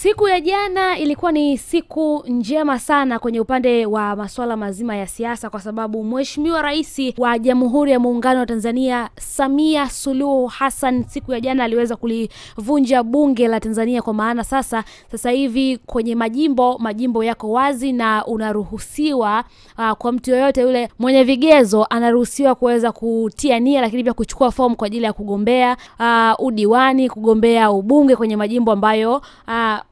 Siku ya jana ilikuwa ni siku njema sana kwenye upande wa masuala mazima ya siasa, kwa sababu Mheshimiwa Rais wa Jamhuri ya Muungano wa Tanzania Samia Suluhu Hassan siku ya jana aliweza kulivunja bunge la Tanzania, kwa maana sasa hivi kwenye majimbo yako wazi na unaruhusiwa kwa mtu yoyote yule mwenye vigezo anaruhusiwa kuweza kutia nia, lakini pia kuchukua fomu kwa ajili ya kugombea udiwani, kugombea ubunge kwenye majimbo ambayo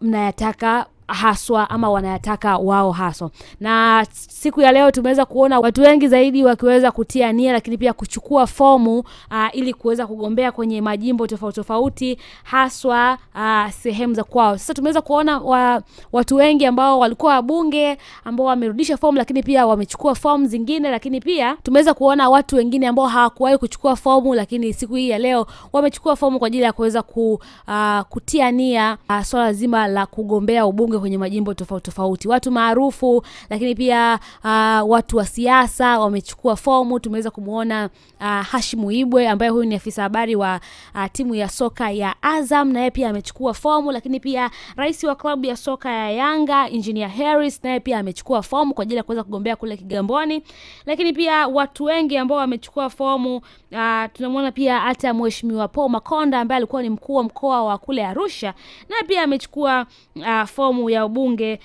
mnayataka haswa ama wanayataka wao haswa. Na siku ya leo tumeweza kuona watu wengi zaidi wakiweza kutia nia, lakini pia kuchukua fomu ili kuweza kugombea kwenye majimbo tofauti haswa sehemu za kwao. Sasa tumeweza kuona watu wengi ambao walikuwa wabunge ambao wamerudisha fomu, lakini pia wamechukua fomu zingine, lakini pia tumeweza kuona watu wengine ambao hawakuwahi kuchukua fomu, lakini siku hii ya leo wamechukua fomu kwa ajili ya kuweza kutia nia swala zima la kugombea ubunge kwenye majimbo tofauti. Watu maarufu, lakini pia watu wa siasa wamechukua fomu. Tumeweza kumuona Hashim Ibwe ambaye huyu ni afisa habari wa timu ya soka ya Azam, na yeye pia amechukua fomu, lakini pia rais wa klabu ya soka ya Yanga Engineer Harris naye pia amechukua fomu kwa ajili ya kuweza kugombea kule Kigamboni. Lakini pia watu wengi ambao wamechukua fomu, tunamwona pia hata Mheshimiwa Paul Makonda ambaye alikuwa ni mkuu wa mkoa wa kule Arusha, naye pia amechukua fomu ya ubunge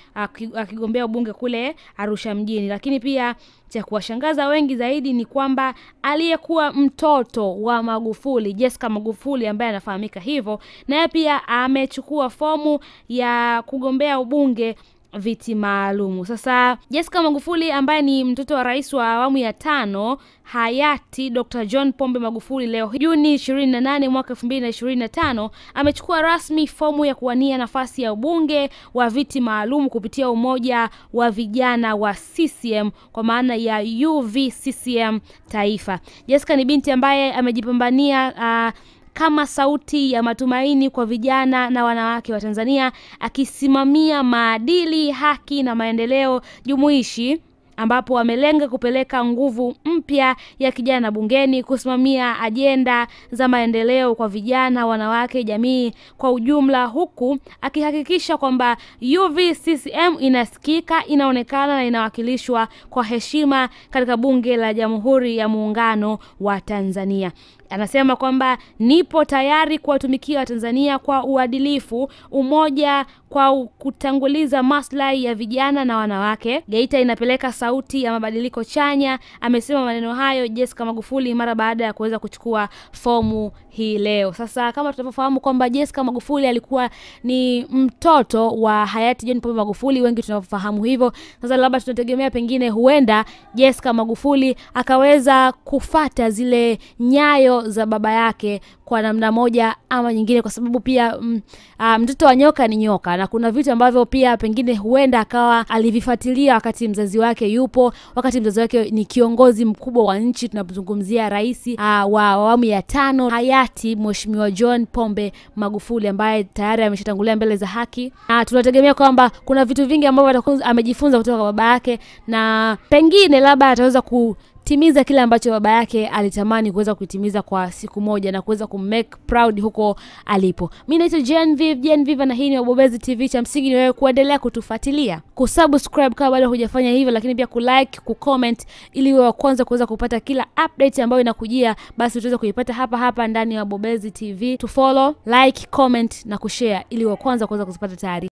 akigombea ubunge kule Arusha mjini. Lakini pia cha kuwashangaza wengi zaidi ni kwamba aliyekuwa mtoto wa Magufuli, Jessica Magufuli ambaye anafahamika hivyo, naye pia amechukua fomu ya kugombea ubunge viti maalumu. Sasa Jessica Magufuli ambaye ni mtoto wa rais wa awamu ya 5 hayati Dr. John Pombe Magufuli, leo Juni 28 mwaka 2025 amechukua rasmi fomu ya kuwania nafasi ya ubunge wa viti maalumu kupitia umoja wa vijana wa CCM kwa maana ya UVCCM Taifa. Jessica ni binti ambaye amejipambania kama sauti ya matumaini kwa vijana na wanawake wa Tanzania, akisimamia maadili, haki na maendeleo jumuishi, ambapo amelenga kupeleka nguvu mpya ya kijana bungeni, kusimamia ajenda za maendeleo kwa vijana, wanawake, jamii kwa ujumla, huku akihakikisha kwamba UVCCM inasikika, inaonekana na inawakilishwa kwa heshima katika bunge la Jamhuri ya Muungano wa Tanzania. Anasema kwamba nipo tayari kuwatumikia Tanzania kwa uadilifu, umoja, kwa kutanguliza maslahi ya vijana na wanawake. Geita inapeleka sauti ya mabadiliko chanya. Amesema maneno hayo Jessica Magufuli mara baada ya kuweza kuchukua fomu hii leo. Sasa kama tunavyofahamu kwamba Jessica Magufuli alikuwa ni mtoto wa hayati John Pombe Magufuli, wengi tunafahamu hivyo. Sasa labda tunategemea pengine huenda Jessica Magufuli akaweza kufata zile nyayo za baba yake kwa namna moja ama nyingine, kwa sababu pia mtoto wa nyoka ni nyoka, na kuna vitu ambavyo pia pengine huenda akawa alivifuatilia wakati mzazi wake yupo, wakati mzazi wake ni kiongozi mkubwa wa nchi. Tunazungumzia rais wa awamu ya 5 hayati Mheshimiwa John Pombe Magufuli ambaye tayari ameshatangulia mbele za haki, na tunategemea kwamba kuna vitu vingi ambavyo amejifunza kutoka kwa baba yake, na pengine labda ataweza kutimiza kile ambacho baba yake alitamani kuweza kutimiza kwa siku moja na kuweza kummake proud huko alipo. Mimi naitwa Genevieve na hii ni Wabobezi TV. Cha msingi ni wewe kuendelea kutufuatilia, kusubscribe kama bado hujafanya hivyo, lakini pia kulike, kucomment ili wewe wa kwanza kuweza kupata kila update ambayo inakujia, basi utaweza kuipata hapa ndani ya Wabobezi TV. To follow, like, comment na kushare ili wewe wa kwanza kuweza kuzipata taarifa.